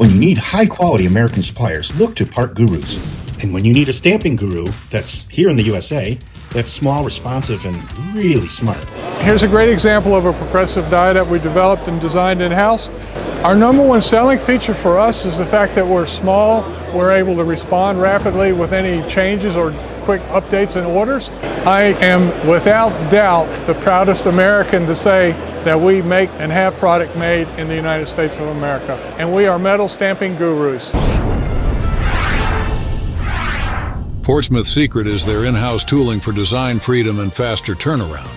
When you need high-quality American suppliers, look to Part Gurus. And when you need a stamping guru that's here in the USA, that's small, responsive, and really smart. Here's a great example of a progressive die that we developed and designed in-house. Our number one selling feature for us is the fact that we're small, we're able to respond rapidly with any changes or quick updates and orders. I am without doubt the proudest American to say that we make and have product made in the United States of America. And we are metal stamping gurus. Portsmouth's secret is their in-house tooling for design freedom and faster turnaround.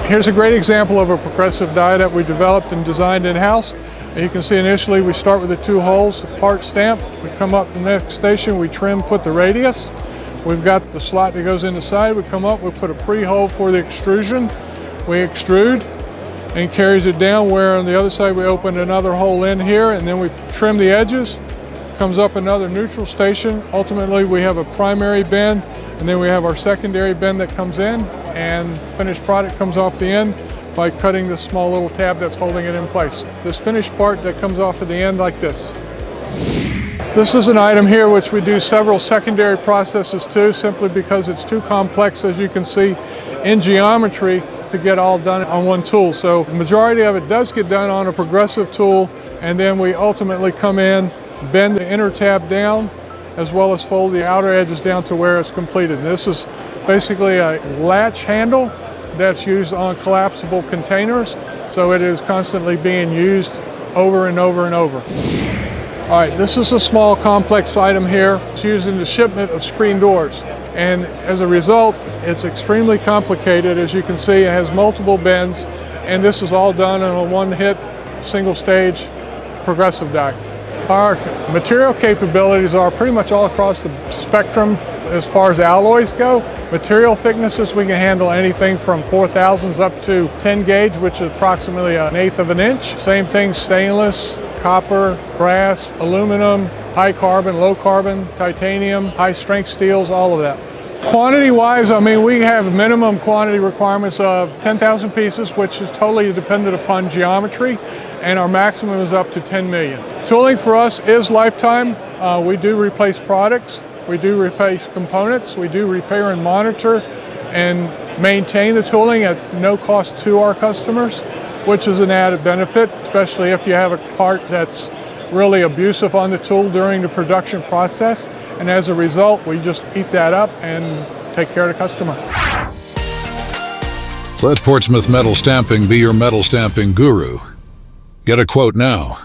Here's a great example of a progressive die that we developed and designed in-house. You can see initially we start with the 2 holes, the part stamp. We come up to the next station, we trim, put the radius. We've got the slot that goes in the side. We come up, we put a pre-hole for the extrusion. We extrude and carries it down, where on the other side we open another hole in here, and then we trim the edges. Comes up another neutral station. Ultimately we have a primary bend, and then we have our secondary bend that comes in, and finished product comes off the end by cutting this small little tab that's holding it in place. This finished part that comes off at the end like this. This is an item here which we do several secondary processes to, simply because it's too complex, as you can see, in geometry to get all done on one tool. So the majority of it does get done on a progressive tool, and then we ultimately come in, bend the inner tab down, as well as fold the outer edges down to where it's completed. And this is basically a latch handle that's used on collapsible containers, so it is constantly being used over and over and over. All right, this is a small complex item here. It's used in the shipment of screen doors. And as a result, it's extremely complicated. As you can see, it has multiple bends, and this is all done on a one-hit, single-stage progressive die. Our material capabilities are pretty much all across the spectrum as far as alloys go. Material thicknesses, we can handle anything from 4/1000s up to 10 gauge, which is approximately 1/8 of an inch. Same thing, stainless, copper, brass, aluminum, high carbon, low carbon, titanium, high strength steels, all of that. Quantity-wise, I mean, we have minimum quantity requirements of 10,000 pieces, which is totally dependent upon geometry, and our maximum is up to 10 million. Tooling for us is lifetime. We do replace products, we do replace components, we do repair and monitor and maintain the tooling at no cost to our customers, which is an added benefit, especially if you have a part that's really abusive on the tool during the production process. And as a result, we just eat that up and take care of the customer. Let Portsmouth Metal Stamping be your metal stamping guru. Get a quote now.